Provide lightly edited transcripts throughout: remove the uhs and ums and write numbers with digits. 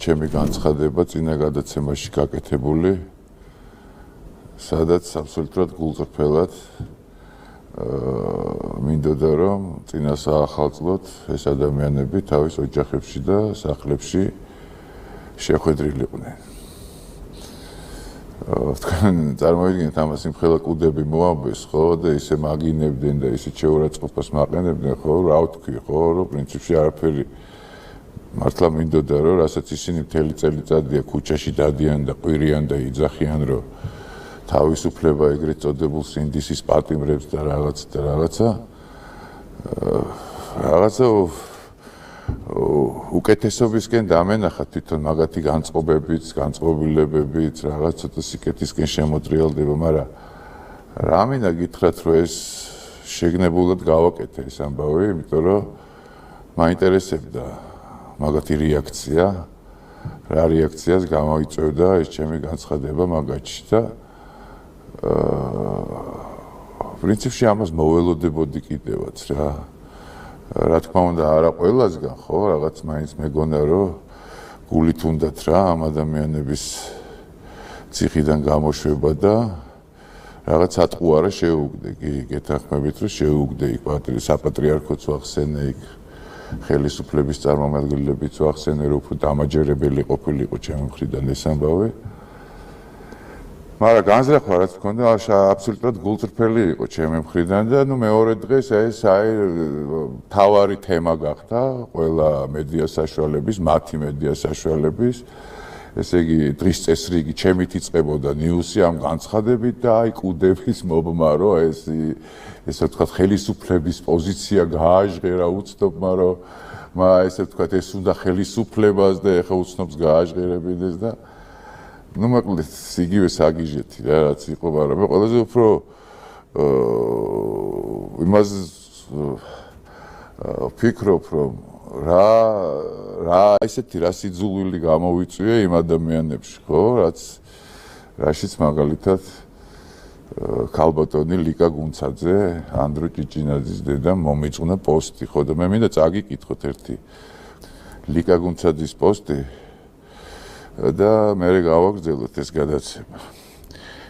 ჩემი განცხადება წინა გადაცემაში გაკეთებული, სადაც აბსოლუტურად გულწრფელად მინდოდა რომ წინა საახალწლოდ ეს ადამიანები თავის ოჯახებში და სახლებში შეხვედრილიყვნენ. თქვენ წარმოიდგინეთ ამას იმხელა კუდები მოამბეს, ხო, და ისე მაგინებდნენ და ისე შეურაცხყოფას მაყენებდნენ, ხო, რა ვთქვი, ხო, რომ პრინციპში არაფერი მართლა მინდოდა რომ რასაც ისინი მთელი წელიწადია ქუჩაში დადიან და ყვირიან და იძახიან რომ თავისუფლება ეგრეთ წოდებულ სინდისის პატიმრებს და რაღაცა უკეთესობისკენ დამენახა თვითონ მაგათი განწყობებიც, განწყობილებებიც, რაღაც ცოტა სიკეთისკენ შემოტრიალდება, მაგრამ რა მინდა გითხრათ რომ ეს შეგნებულად გავაკეთე ეს ამბავი, იმიტომ რომ მაინტერესებდა მაგათი რეაქცია, რა რეაქციას გამოიწვევდა ეს ჩემი განცხადება მაგათში და პრინციპში ამას მოველოდებოდი კიდევაც რა. რა თქმა უნდა არა ყველასგან, ხო, რაღაც მაინც მეგონა რომ გულით უნდათ რა ამ ადამიანების ციხიდან გამოშვება და რაღაც ატყუარა შეუგდე, კი, გეთანხმებით რომ შეუგდე იქ საპატრიარქოც ვახსენე იქ ხელისუფლების წარმომადგენლებიც ვახსენე რომ უფრო დამაჯერებელი ყოფილიყო ჩემი მხრიდან ეს ამბავი. მაგრამ განზრახვა რაც მქონდა აბსოლუტურად გულწრფელი იყო ჩემი მხრიდან და მეორე დღეს ეს თავარი თემა გახდა ყველა მედია საშუალების, მათი მედია საშუალების. ესე იგი დღის წესრიგი ჩემით იწყებოდა ნიუსი ამ განცხადებით და აი კუდების მობმა რომ ესე ვთქვათ ხელისუფლების პოზიცია გააჟღერა უცნობმა რომ ესე ვთქვათ ეს უნდა ხელისუფლებას და ეხა უცნობს გააჟღერებიდეს და ну მოკლედ იგივე საგიჟეთი რა რაც იყო, მაგრამ მე ყველაზე უფრო იმას ვფიქრობ რომ რა ესეთი რა სიძულვილი გამოვიწვია იმ ადამიანებში, ხო, რაშიც მაგალითად ქალბატონი ლიკა გუნცაძე, ანდრო ჭიჭინაძის დედამ მომიწყნა პოსტი, ხო, და მე მინდა წაგიკითხოთ ერთი ლიკა გუნცაძის პოსტი და მე გავაგრძელოთ ეს გადაცემა.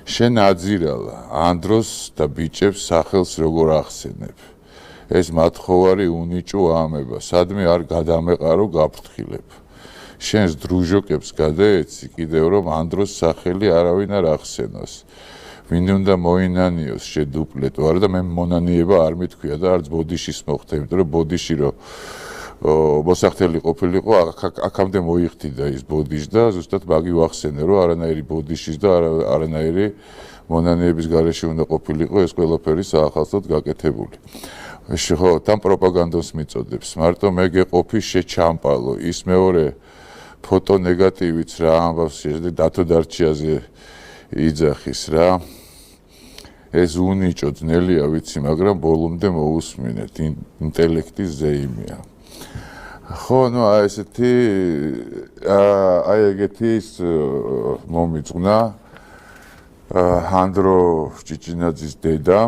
შენ აძირალა ანდროს და ბიჭებს სახელს როგორ ახსენებ. ეს მათხოვარი უნიჭო ამება, სადმე არ გადამეყარო გაფრთხილებ. შენს დრუჟოკებს გადაეცი კიდევ რომ ანდროს სახელი არავინ არ ახსენოს. ვინ უნდა მოინანიოს შედუპლეტო, არა და მე მონანიება არ მithქვია და არც ბოდიშის მოხდა, იმიტომ რომ ბოდიში რომ მოსახდელი ყოფილიყო, აქამდე მოიხდიდა ის ბოდიშ და ზუსტად მაგი ვახსენე რომ არანაირი ბოდიშის და არანაირი მონანიების გარეშე უნდა ყოფილიყო ეს ყველაფერი საახალწლოდ გაკეთებული. ხო, თან პროპაგანდას მიწოდებს. მარტო მე გეყოფი შეჩამპალო. ის მეორე ფოტო ნეგატივიც რა ამბავს დათო დარჩიაზე იძახის რა. ეს უნიჭო ძნელია ვიცი, მაგრამ ბოლომდე მოусმინეთ. ინტელექტის ზეიმია. ხო, ну ესეთი ეგეთი მომიწყნა ანდრო ჭიჭინაძის დედა,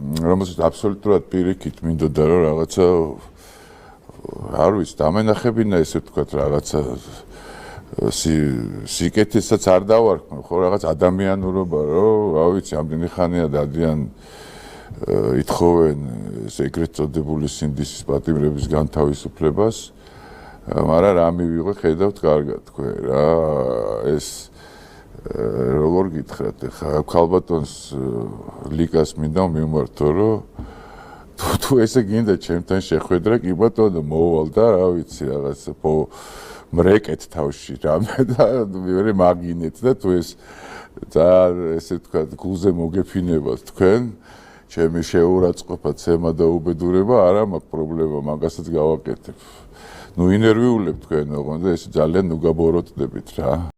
რომელსაც აბსოლუტურად პირიქით მინდოდა რომ რაღაცა არ ვიცი დამენახებინა ესე ვთქვათ რაღაცა სიკეთესაც არ დავარქმევ, ხო, რაღაც ადამიანურობა რომ რა ვიცი ამდენი ხანია დადიან ითხოვენ ეგრეთ წოდებული სინდისის პატიმრების განთავისუფლებას, მაგრამ რა მივიღო ხედავთ კარგად თქვენ რა ეს როგორ გითხრათ ხა ქალბატონს ლიკას მინდა მიმართო რომ თუ ესე გინდა ჩემთან შეხვედრა კი ბატონო მოვალ და რა ვიცი რაღაც მრეკეთ თავში რამე და მე მაგინეთ და თუ ეს ესე ვთქვათ გულზე მოგეფინებათ თქვენ ჩემი შეურაცხყოფა, ცემა და უბედურება არა მაქვს პრობლემა, მაგასაც გავაკეთებ. ნუ ინერვიულებ თქვენ ოღონდ და ეს ძალიან ნუ გაბოროტდებით რა.